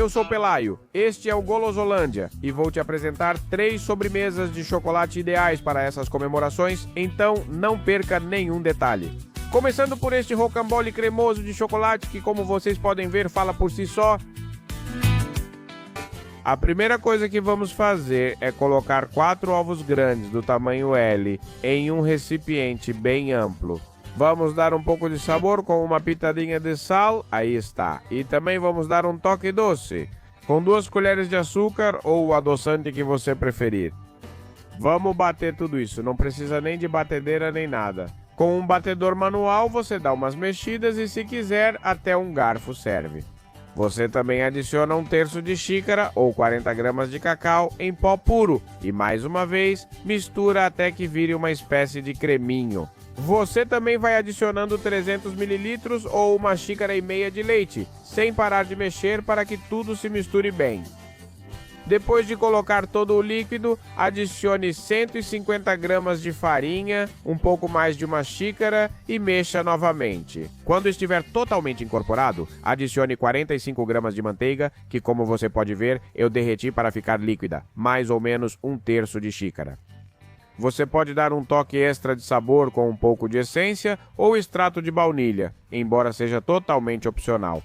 eu sou Pelaio, este é o Golosolândia e vou te apresentar 3 sobremesas de chocolate ideais para essas comemorações, então não perca nenhum detalhe. Começando por este rocambole cremoso de chocolate que, como vocês podem ver, fala por si só. A primeira coisa que vamos fazer é colocar 4 ovos grandes do tamanho L em um recipiente bem amplo. Vamos dar um pouco de sabor com uma pitadinha de sal, aí está. E também vamos dar um toque doce, com 2 colheres de açúcar ou o adoçante que você preferir. Vamos bater tudo isso, não precisa nem de batedeira nem nada. Com um batedor manual você dá umas mexidas e, se quiser, até um garfo serve. Você também adiciona 1/3 de xícara ou 40 gramas de cacau em pó puro e, mais uma vez, mistura até que vire uma espécie de creminho. Você também vai adicionando 300 ml ou 1,5 xícaras de leite, sem parar de mexer para que tudo se misture bem. Depois de colocar todo o líquido, adicione 150 gramas de farinha, um pouco mais de 1 xícara e mexa novamente. Quando estiver totalmente incorporado, adicione 45 gramas de manteiga, que, como você pode ver, eu derreti para ficar líquida, mais ou menos 1/3 de xícara. Você pode dar um toque extra de sabor com um pouco de essência ou extrato de baunilha, embora seja totalmente opcional.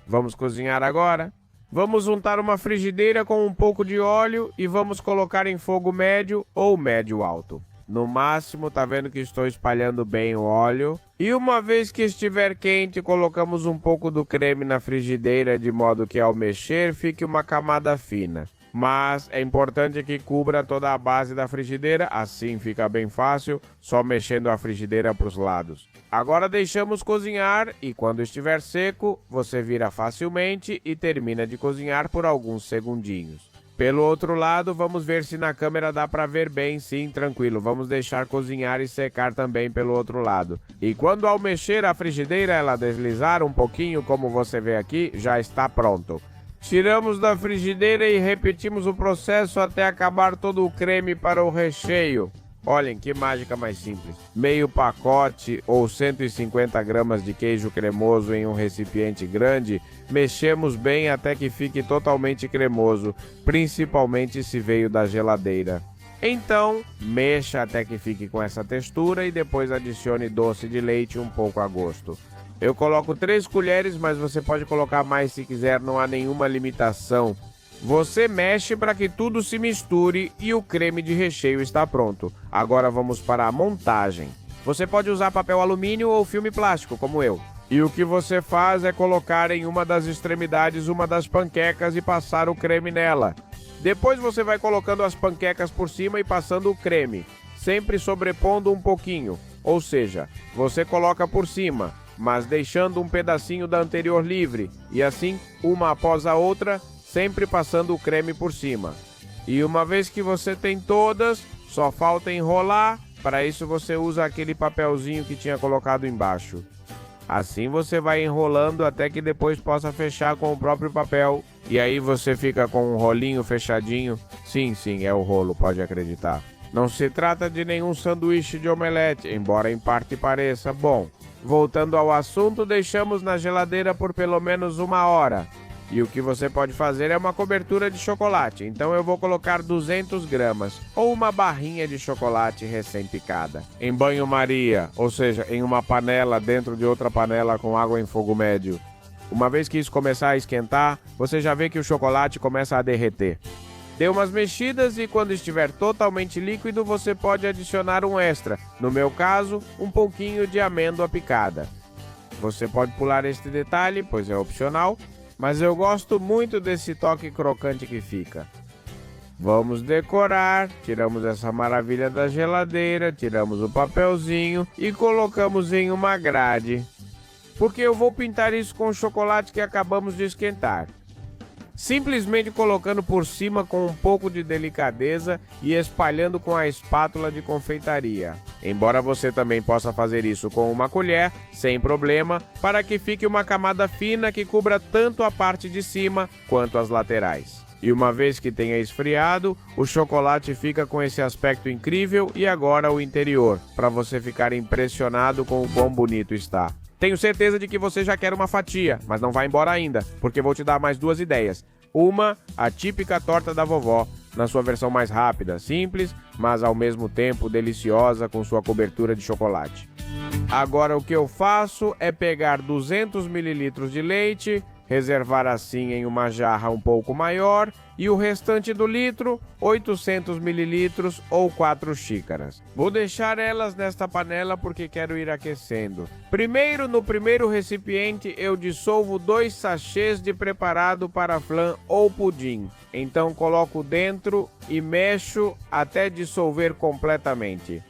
Vamos cozinhar agora. Vamos untar uma frigideira com um pouco de óleo e vamos colocar em fogo médio ou médio alto. No máximo, tá vendo que estou espalhando bem o óleo. E uma vez que estiver quente, colocamos um pouco do creme na frigideira de modo que ao mexer fique uma camada fina. Mas é importante que cubra toda a base da frigideira, assim fica bem fácil, só mexendo a frigideira para os lados. Agora deixamos cozinhar e, quando estiver seco, você vira facilmente e termina de cozinhar por alguns segundinhos. Pelo outro lado, vamos ver se na câmera dá para ver bem. Sim, tranquilo, vamos deixar cozinhar e secar também pelo outro lado. E quando ao mexer a frigideira ela deslizar um pouquinho, como você vê aqui, já está pronto. Tiramos da frigideira e repetimos o processo até acabar todo o creme para o recheio. Olhem que mágica mais simples. Meio pacote ou 150 gramas de queijo cremoso em um recipiente grande, mexemos bem até que fique totalmente cremoso, principalmente se veio da geladeira. Então, mexa até que fique com essa textura e depois adicione doce de leite um pouco a gosto. Eu coloco 3 colheres, mas você pode colocar mais se quiser, não há nenhuma limitação. Você mexe para que tudo se misture e o creme de recheio está pronto. Agora vamos para a montagem. Você pode usar papel alumínio ou filme plástico, como eu. E o que você faz é colocar em uma das extremidades uma das panquecas e passar o creme nela. Depois você vai colocando as panquecas por cima e passando o creme, sempre sobrepondo um pouquinho. Ou seja, você coloca por cima, mas deixando um pedacinho da anterior livre, e assim, uma após a outra, sempre passando o creme por cima. E uma vez que você tem todas, só falta enrolar. Para isso você usa aquele papelzinho que tinha colocado embaixo. Assim você vai enrolando até que depois possa fechar com o próprio papel. E aí você fica com um rolinho fechadinho. Sim, é o rolo, pode acreditar. Não se trata de nenhum sanduíche de omelete, embora em parte pareça. Bom, voltando ao assunto, deixamos na geladeira por pelo menos 1 hora. E o que você pode fazer é uma cobertura de chocolate. Então eu vou colocar 200 gramas ou uma barrinha de chocolate recém-picada em banho-maria, ou seja, em uma panela dentro de outra panela com água em fogo médio. Uma vez que isso começar a esquentar, você já vê que o chocolate começa a derreter. Dê umas mexidas e quando estiver totalmente líquido, você pode adicionar um extra. No meu caso, um pouquinho de amêndoa picada. Você pode pular este detalhe, pois é opcional, mas eu gosto muito desse toque crocante que fica. Vamos decorar, tiramos essa maravilha da geladeira, tiramos o papelzinho e colocamos em uma grade. Porque eu vou pintar isso com o chocolate que acabamos de esquentar. Simplesmente colocando por cima com um pouco de delicadeza e espalhando com a espátula de confeitaria. Embora você também possa fazer isso com uma colher, sem problema, para que fique uma camada fina que cubra tanto a parte de cima quanto as laterais. E uma vez que tenha esfriado, o chocolate fica com esse aspecto incrível e agora o interior, para você ficar impressionado com o quão bonito está. Tenho certeza de que você já quer uma fatia, mas não vai embora ainda, porque vou te dar mais 2 ideias. Uma, a típica torta da vovó, na sua versão mais rápida, simples, mas ao mesmo tempo deliciosa com sua cobertura de chocolate. Agora o que eu faço é pegar 200 ml de leite, reservar assim em uma jarra um pouco maior e o restante do litro, 800 ml ou 4 xícaras. Vou deixar elas nesta panela porque quero ir aquecendo. Primeiro, no primeiro recipiente, eu dissolvo 2 sachês de preparado para flan ou pudim. Então coloco dentro e mexo até dissolver completamente.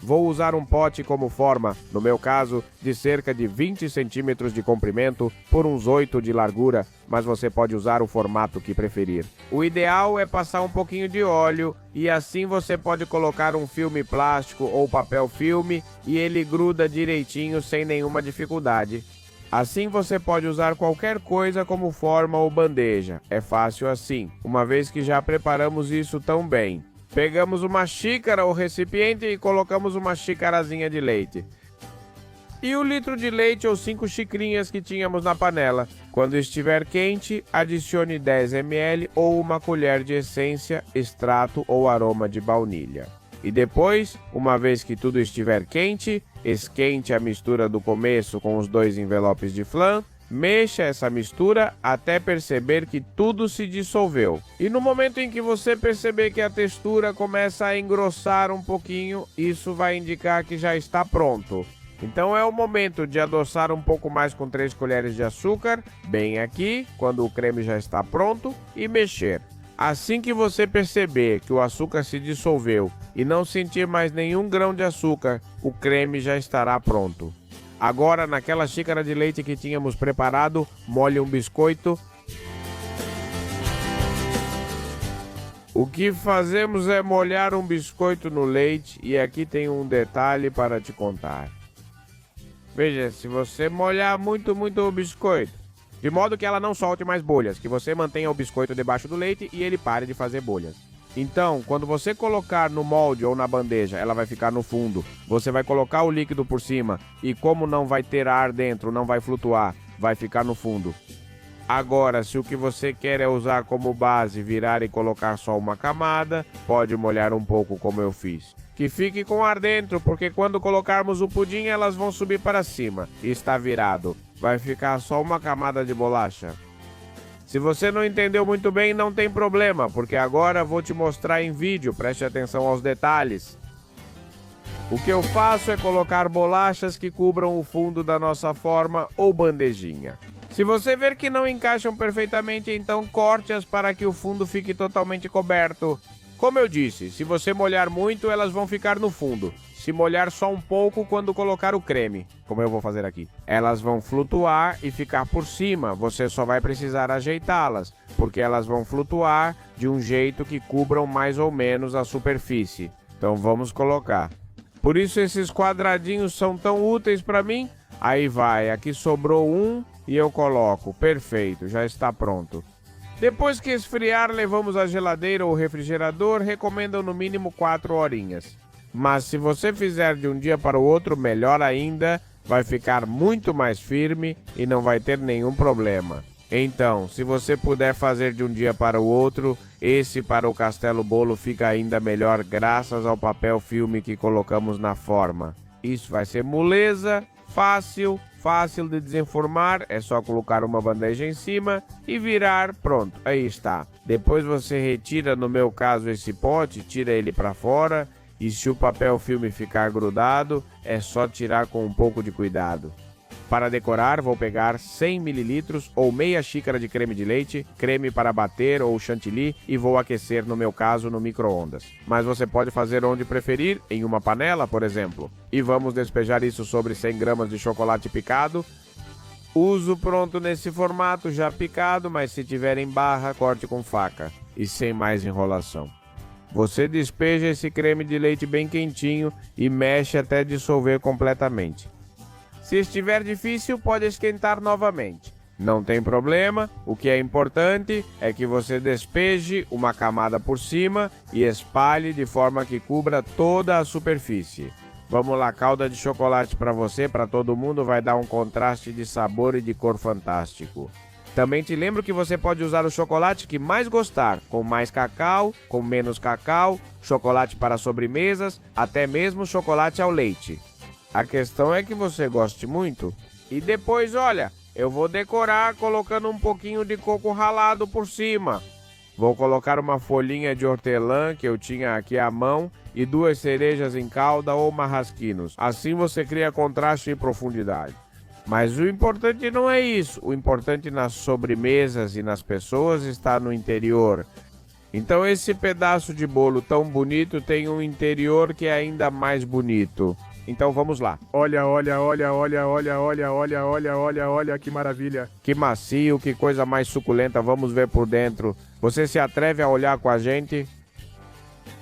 Vou usar um pote como forma, no meu caso, de cerca de 20 centímetros de comprimento por uns 8 de largura, mas você pode usar o formato que preferir. O ideal é passar um pouquinho de óleo e assim você pode colocar um filme plástico ou papel filme e ele gruda direitinho sem nenhuma dificuldade. Assim você pode usar qualquer coisa como forma ou bandeja. É fácil assim, uma vez que já preparamos isso tão bem. Pegamos uma xícara ou recipiente e colocamos uma xicarazinha de leite. E o litro de leite ou 5 xicrinhas que tínhamos na panela. Quando estiver quente, adicione 10 ml ou uma colher de essência, extrato ou aroma de baunilha. E depois, uma vez que tudo estiver quente, esquente a mistura do começo com os 2 envelopes de flan. Mexa essa mistura até perceber que tudo se dissolveu. E no momento em que você perceber que a textura começa a engrossar um pouquinho, isso vai indicar que já está pronto. Então é o momento de adoçar um pouco mais com 3 colheres de açúcar, bem aqui, quando o creme já está pronto, e mexer. Assim que você perceber que o açúcar se dissolveu e não sentir mais nenhum grão de açúcar, o creme já estará pronto. Agora, naquela xícara de leite que tínhamos preparado, molhe um biscoito. O que fazemos é molhar um biscoito no leite e aqui tem um detalhe para te contar. Veja, se você molhar muito o biscoito, de modo que ela não solte mais bolhas, que você mantenha o biscoito debaixo do leite e ele pare de fazer bolhas. Então, quando você colocar no molde ou na bandeja, ela vai ficar no fundo. Você vai colocar o líquido por cima e como não vai ter ar dentro, não vai flutuar, vai ficar no fundo. Agora, se o que você quer é usar como base, virar e colocar só uma camada, pode molhar um pouco como eu fiz. Que fique com ar dentro, porque quando colocarmos o pudim, elas vão subir para cima. E está virado. Vai ficar só uma camada de bolacha. Se você não entendeu muito bem, não tem problema, porque agora vou te mostrar em vídeo, preste atenção aos detalhes. O que eu faço é colocar bolachas que cubram o fundo da nossa forma ou bandejinha. Se você ver que não encaixam perfeitamente, então corte-as para que o fundo fique totalmente coberto. Como eu disse, se você molhar muito, elas vão ficar no fundo. Se molhar só um pouco quando colocar o creme, como eu vou fazer aqui, elas vão flutuar e ficar por cima. Você só vai precisar ajeitá-las, porque elas vão flutuar de um jeito que cubram mais ou menos a superfície. Então vamos colocar. Por isso esses quadradinhos são tão úteis para mim. Aí vai, aqui sobrou um e eu coloco. Perfeito, já está pronto. Depois que esfriar, levamos à geladeira ou refrigerador, recomendam no mínimo 4 horinhas. Mas se você fizer de um dia para o outro, melhor ainda, vai ficar muito mais firme e não vai ter nenhum problema. Então, se você puder fazer de um dia para o outro, esse para o Castelo Bolo fica ainda melhor graças ao papel filme que colocamos na forma. Isso vai ser moleza, fácil de desenformar, é só colocar uma bandeja em cima e virar, pronto, aí está. Depois você retira, no meu caso, esse pote, tira ele para fora. E se o papel filme ficar grudado, é só tirar com um pouco de cuidado. Para decorar, vou pegar 100 ml ou meia xícara de creme de leite, creme para bater ou chantilly e vou aquecer, no meu caso, no micro-ondas. Mas você pode fazer onde preferir, em uma panela, por exemplo. E vamos despejar isso sobre 100 gramas de chocolate picado. Uso pronto nesse formato, já picado, mas se tiver em barra, corte com faca. E sem mais enrolação. Você despeja esse creme de leite bem quentinho e mexe até dissolver completamente. Se estiver difícil, pode esquentar novamente. Não tem problema, o que é importante é que você despeje uma camada por cima e espalhe de forma que cubra toda a superfície. Vamos lá, calda de chocolate para você, para todo mundo, vai dar um contraste de sabor e de cor fantástico. Também te lembro que você pode usar o chocolate que mais gostar, com mais cacau, com menos cacau, chocolate para sobremesas, até mesmo chocolate ao leite. A questão é que você goste muito. E depois, olha, eu vou decorar colocando um pouquinho de coco ralado por cima. Vou colocar uma folhinha de hortelã que eu tinha aqui à mão e 2 cerejas em calda ou marrasquinos. Assim você cria contraste e profundidade. Mas o importante não é isso. O importante nas sobremesas e nas pessoas está no interior. Então esse pedaço de bolo tão bonito tem um interior que é ainda mais bonito. Então vamos lá. Olha, que maravilha. Que macio, que coisa mais suculenta. Vamos ver por dentro. Você se atreve a olhar com a gente?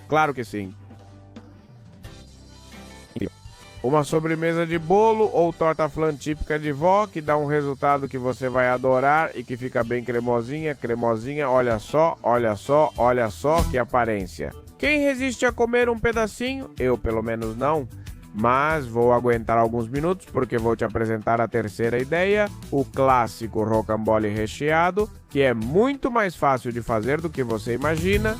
Claro que sim. Uma sobremesa de bolo ou torta flan típica de vó, que dá um resultado que você vai adorar e que fica bem cremosinha, olha só que aparência. Quem resiste a comer um pedacinho? Eu pelo menos não, mas vou aguentar alguns minutos porque vou te apresentar a terceira ideia, o clássico rocambole recheado, que é muito mais fácil de fazer do que você imagina.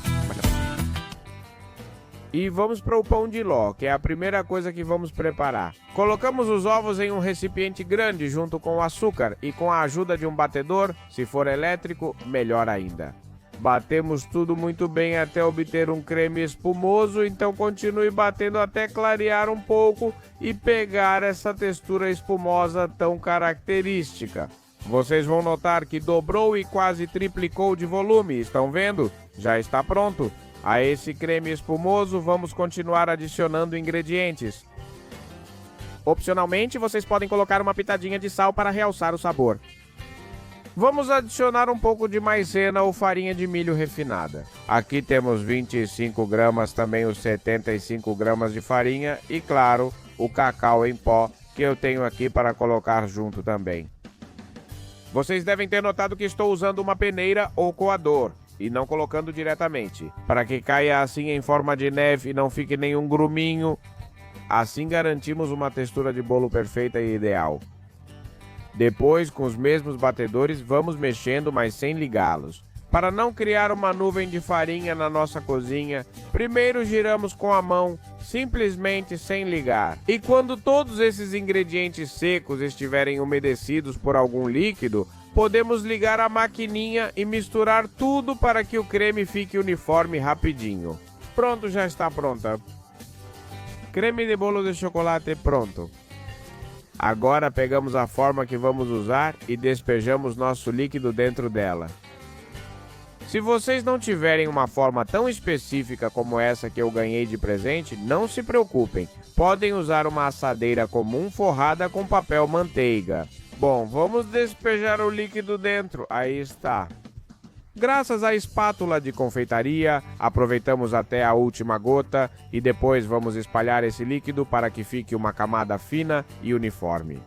E vamos para o pão de ló, que é a primeira coisa que vamos preparar. Colocamos os ovos em um recipiente grande junto com o açúcar e com a ajuda de um batedor, se for elétrico, melhor ainda. Batemos tudo muito bem até obter um creme espumoso, então continue batendo até clarear um pouco e pegar essa textura espumosa tão característica. Vocês vão notar que dobrou e quase triplicou de volume, estão vendo? Já está pronto. A esse creme espumoso, vamos continuar adicionando ingredientes. Opcionalmente, vocês podem colocar uma pitadinha de sal para realçar o sabor. Vamos adicionar um pouco de maisena ou farinha de milho refinada. Aqui temos 25 gramas, também os 75 gramas de farinha e, claro, o cacau em pó, que eu tenho aqui para colocar junto também. Vocês devem ter notado que estou usando uma peneira ou coador e não colocando diretamente, para que caia assim em forma de neve e não fique nenhum gruminho. Assim garantimos uma textura de bolo perfeita e ideal. Depois, com os mesmos batedores, vamos mexendo, mas sem ligá-los. Para não criar uma nuvem de farinha na nossa cozinha, primeiro giramos com a mão, simplesmente sem ligar. E quando todos esses ingredientes secos estiverem umedecidos por algum líquido, podemos ligar a maquininha e misturar tudo para que o creme fique uniforme rapidinho. Pronto, já está pronta. Creme de bolo de chocolate pronto. Agora pegamos a forma que vamos usar e despejamos nosso líquido dentro dela. Se vocês não tiverem uma forma tão específica como essa que eu ganhei de presente, não se preocupem. Podem usar uma assadeira comum forrada com papel manteiga. Bom, vamos despejar o líquido dentro. Aí está. Graças à espátula de confeitaria, aproveitamos até a última gota e depois vamos espalhar esse líquido para que fique uma camada fina e uniforme.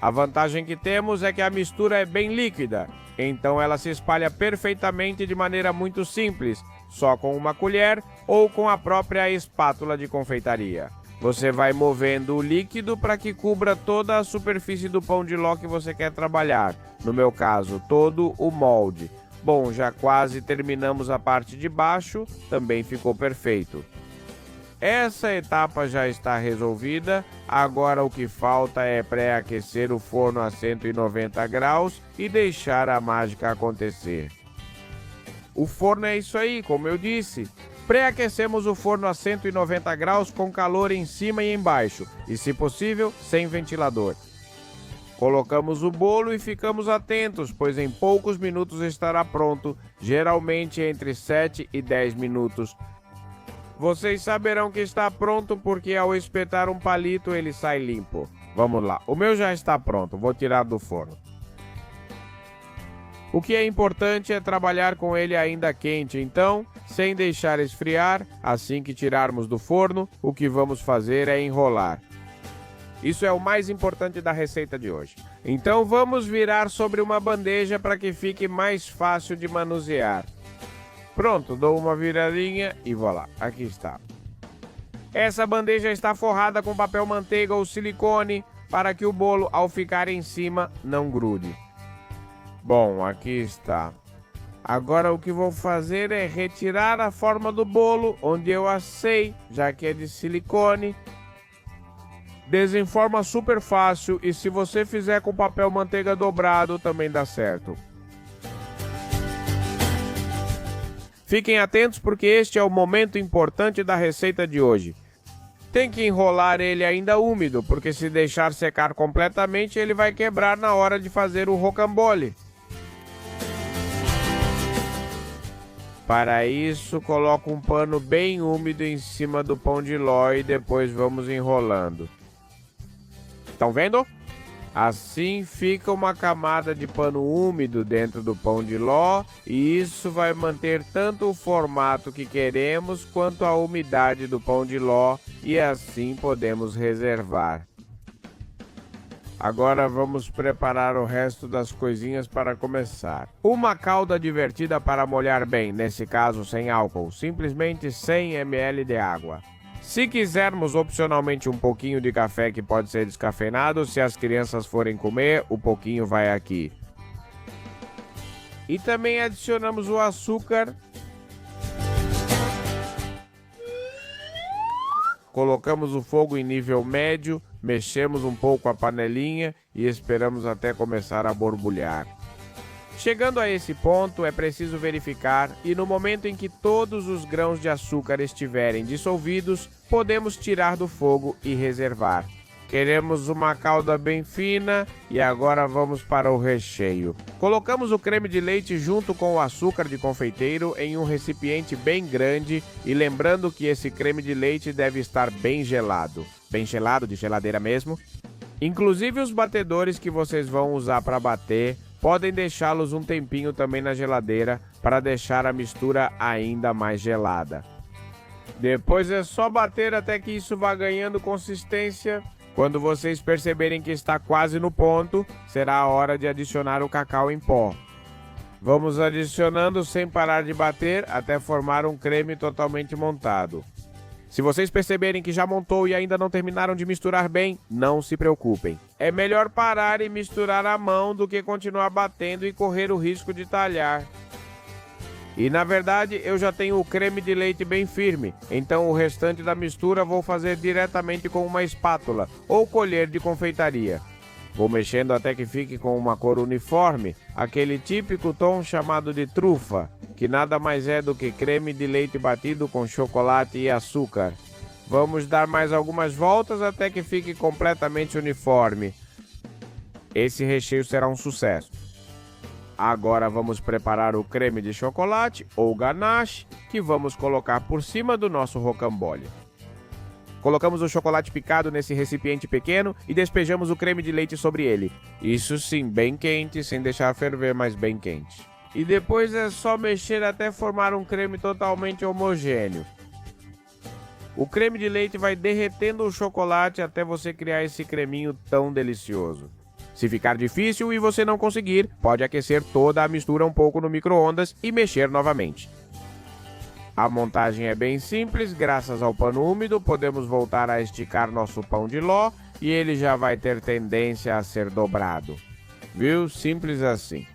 A vantagem que temos é que a mistura é bem líquida, então ela se espalha perfeitamente de maneira muito simples, só com uma colher ou com a própria espátula de confeitaria. Você vai movendo o líquido para que cubra toda a superfície do pão de ló que você quer trabalhar. No meu caso, todo o molde. Bom, já quase terminamos a parte de baixo, também ficou perfeito. Essa etapa já está resolvida, agora o que falta é pré-aquecer o forno a 190 graus e deixar a mágica acontecer. O forno é isso aí, como eu disse. Pré-aquecemos o forno a 190 graus com calor em cima e embaixo, e se possível, sem ventilador. Colocamos o bolo e ficamos atentos, pois em poucos minutos estará pronto, geralmente entre 7 e 10 minutos. Vocês saberão que está pronto porque ao espetar um palito ele sai limpo. Vamos lá, o meu já está pronto, vou tirar do forno. O que é importante é trabalhar com ele ainda quente, então, sem deixar esfriar, assim que tirarmos do forno, o que vamos fazer é enrolar. Isso é o mais importante da receita de hoje. Então vamos virar sobre uma bandeja para que fique mais fácil de manusear. Pronto, dou uma viradinha e voilà, aqui está. Essa bandeja está forrada com papel manteiga ou silicone para que o bolo, ao ficar em cima, não grude. Bom, aqui está. Agora o que vou fazer é retirar a forma do bolo, onde eu assei, já que é de silicone. Desenforma super fácil e se você fizer com papel manteiga dobrado também dá certo. Fiquem atentos porque este é o momento importante da receita de hoje. Tem que enrolar ele ainda úmido, porque se deixar secar completamente ele vai quebrar na hora de fazer o rocambole. Para isso, coloco um pano bem úmido em cima do pão de ló e depois vamos enrolando. Estão vendo? Assim fica uma camada de pano úmido dentro do pão de ló e isso vai manter tanto o formato que queremos quanto a umidade do pão de ló e assim podemos reservar. Agora vamos preparar o resto das coisinhas para começar. Uma calda divertida para molhar bem, nesse caso sem álcool, simplesmente 100 ml de água. Se quisermos opcionalmente um pouquinho de café que pode ser descafeinado, se as crianças forem comer, o pouquinho vai aqui. E também adicionamos o açúcar. Colocamos o fogo em nível médio, mexemos um pouco a panelinha e esperamos até começar a borbulhar. Chegando a esse ponto, é preciso verificar e no momento em que todos os grãos de açúcar estiverem dissolvidos, podemos tirar do fogo e reservar. Queremos uma calda bem fina e agora vamos para o recheio. Colocamos o creme de leite junto com o açúcar de confeiteiro em um recipiente bem grande e lembrando que esse creme de leite deve estar bem gelado. Bem gelado, de geladeira mesmo. Inclusive os batedores que vocês vão usar para bater, podem deixá-los um tempinho também na geladeira para deixar a mistura ainda mais gelada. Depois é só bater até que isso vá ganhando consistência. Quando vocês perceberem que está quase no ponto, será a hora de adicionar o cacau em pó. Vamos adicionando sem parar de bater até formar um creme totalmente montado. Se vocês perceberem que já montou e ainda não terminaram de misturar bem, não se preocupem. É melhor parar e misturar à mão do que continuar batendo e correr o risco de talhar. E na verdade eu já tenho o creme de leite bem firme, então o restante da mistura vou fazer diretamente com uma espátula ou colher de confeitaria. Vou mexendo até que fique com uma cor uniforme, aquele típico tom chamado de trufa, que nada mais é do que creme de leite batido com chocolate e açúcar. Vamos dar mais algumas voltas até que fique completamente uniforme. Esse recheio será um sucesso. Agora vamos preparar o creme de chocolate ou ganache que vamos colocar por cima do nosso rocambole. Colocamos o chocolate picado nesse recipiente pequeno e despejamos o creme de leite sobre ele. Isso sim, bem quente, sem deixar ferver, mas bem quente. E depois é só mexer até formar um creme totalmente homogêneo. O creme de leite vai derretendo o chocolate até você criar esse creminho tão delicioso. Se ficar difícil e você não conseguir, pode aquecer toda a mistura um pouco no micro-ondas e mexer novamente. A montagem é bem simples, graças ao pano úmido podemos voltar a esticar nosso pão de ló e ele já vai ter tendência a ser dobrado. Viu? Simples assim.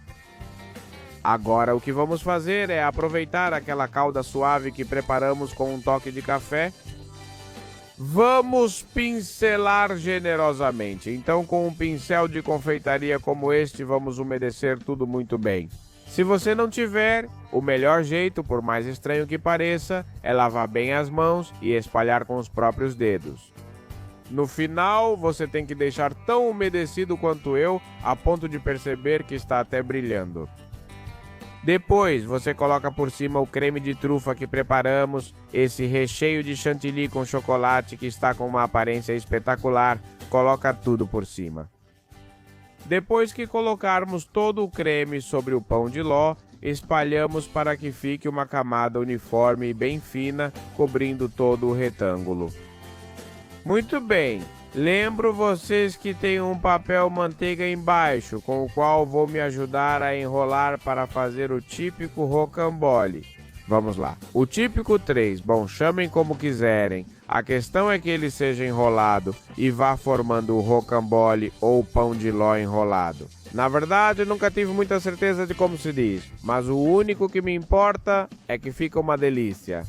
Agora o que vamos fazer é aproveitar aquela calda suave que preparamos com um toque de café. Vamos pincelar generosamente, então com um pincel de confeitaria como este vamos umedecer tudo muito bem. Se você não tiver, o melhor jeito, por mais estranho que pareça, é lavar bem as mãos e espalhar com os próprios dedos. No final, você tem que deixar tão umedecido quanto eu, a ponto de perceber que está até brilhando. Depois, você coloca por cima o creme de trufa que preparamos, esse recheio de chantilly com chocolate que está com uma aparência espetacular, coloca tudo por cima. Depois que colocarmos todo o creme sobre o pão de ló, espalhamos para que fique uma camada uniforme e bem fina, cobrindo todo o retângulo. Muito bem! Lembro vocês que tem um papel manteiga embaixo, com o qual vou me ajudar a enrolar para fazer o típico rocambole. Vamos lá. O típico 3, bom, chamem como quiserem. A questão é que ele seja enrolado e vá formando o rocambole ou pão de ló enrolado. Na verdade, nunca tive muita certeza de como se diz, mas o único que me importa é que fica uma delícia.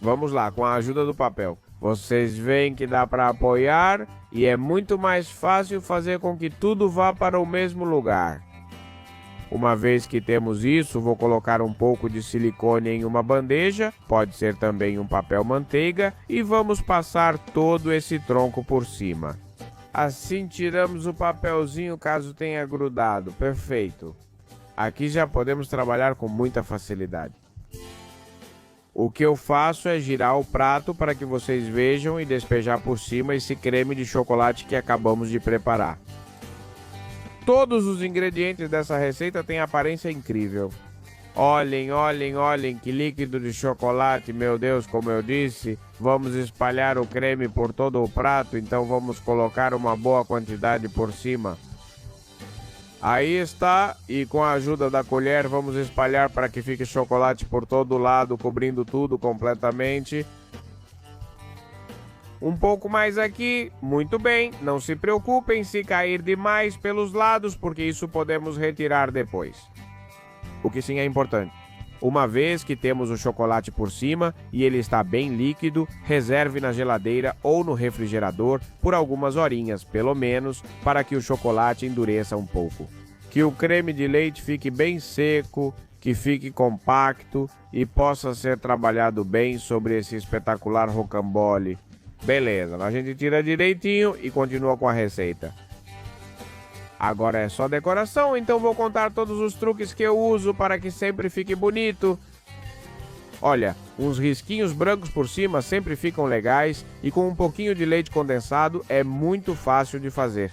Vamos lá, com a ajuda do papel. Vocês veem que dá para apoiar e é muito mais fácil fazer com que tudo vá para o mesmo lugar. Uma vez que temos isso, vou colocar um pouco de silicone em uma bandeja, pode ser também um papel manteiga, e vamos passar todo esse tronco por cima. Assim tiramos o papelzinho caso tenha grudado, perfeito. Aqui já podemos trabalhar com muita facilidade. O que eu faço é girar o prato para que vocês vejam e despejar por cima esse creme de chocolate que acabamos de preparar. Todos os ingredientes dessa receita têm aparência incrível. Olhem, olhem, olhem que líquido de chocolate, meu Deus, como eu disse. Vamos espalhar o creme por todo o prato, então vamos colocar uma boa quantidade por cima. Aí está, e com a ajuda da colher vamos espalhar para que fique chocolate por todo lado, cobrindo tudo completamente. Um pouco mais aqui, muito bem, não se preocupem se cair demais pelos lados, porque isso podemos retirar depois. O que sim é importante. Uma vez que temos o chocolate por cima e ele está bem líquido, reserve na geladeira ou no refrigerador por algumas horinhas, pelo menos, para que o chocolate endureça um pouco. Que o creme de leite fique bem seco, que fique compacto e possa ser trabalhado bem sobre esse espetacular rocambole. Beleza, a gente tira direitinho e continua com a receita. Agora é só decoração, então vou contar todos os truques que eu uso para que sempre fique bonito. Olha, uns risquinhos brancos por cima sempre ficam legais e com um pouquinho de leite condensado é muito fácil de fazer.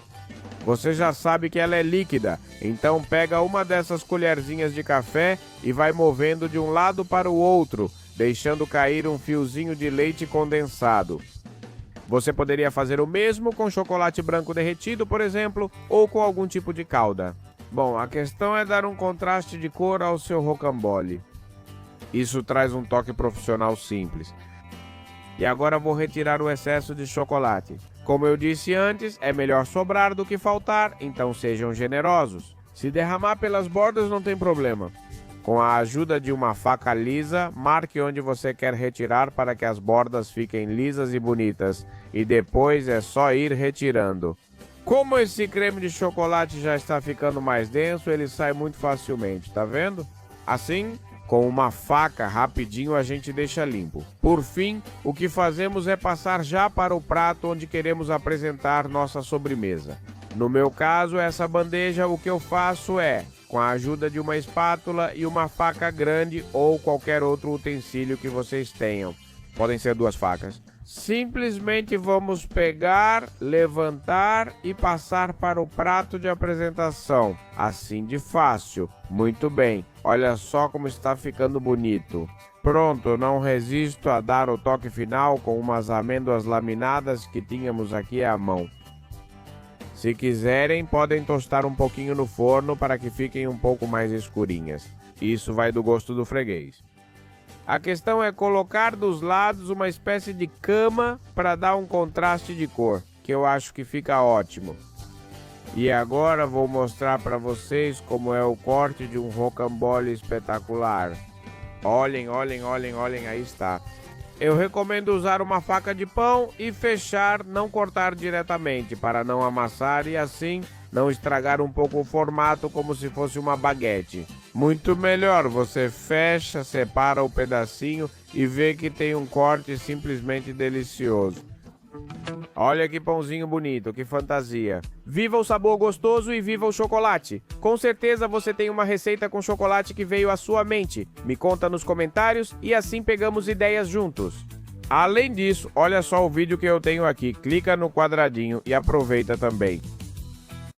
Você já sabe que ela é líquida, então pega uma dessas colherzinhas de café e vai movendo de um lado para o outro, deixando cair um fiozinho de leite condensado. Você poderia fazer o mesmo com chocolate branco derretido, por exemplo, ou com algum tipo de calda. Bom, a questão é dar um contraste de cor ao seu rocambole. Isso traz um toque profissional simples. E agora vou retirar o excesso de chocolate. Como eu disse antes, é melhor sobrar do que faltar, então sejam generosos. Se derramar pelas bordas não tem problema. Com a ajuda de uma faca lisa, marque onde você quer retirar para que as bordas fiquem lisas e bonitas. E depois é só ir retirando. Como esse creme de chocolate já está ficando mais denso, ele sai muito facilmente, tá vendo? Assim, com uma faca, rapidinho a gente deixa limpo. Por fim, o que fazemos é passar já para o prato onde queremos apresentar nossa sobremesa. No meu caso, essa bandeja, o que eu faço é, com a ajuda de uma espátula e uma faca grande ou qualquer outro utensílio que vocês tenham. Podem ser 2 facas. Simplesmente vamos pegar, levantar e passar para o prato de apresentação. Assim de fácil. Muito bem. Olha só como está ficando bonito. Pronto, não resisto a dar o toque final com umas amêndoas laminadas que tínhamos aqui à mão. Se quiserem, podem tostar um pouquinho no forno para que fiquem um pouco mais escurinhas. Isso vai do gosto do freguês. A questão é colocar dos lados uma espécie de cama para dar um contraste de cor, que eu acho que fica ótimo. E agora vou mostrar para vocês como é o corte de um rocambole espetacular. Olhem, olhem, olhem, olhem, aí está. Eu recomendo usar uma faca de pão e fechar, não cortar diretamente, para não amassar e assim não estragar um pouco o formato como se fosse uma baguete. Muito melhor, você fecha, separa o pedacinho e vê que tem um corte simplesmente delicioso. Olha que pãozinho bonito, que fantasia. Viva o sabor gostoso e viva o chocolate. Com certeza você tem uma receita com chocolate que veio à sua mente. Me conta nos comentários e assim pegamos ideias juntos. Além disso, olha só o vídeo que eu tenho aqui. Clica no quadradinho e aproveita também.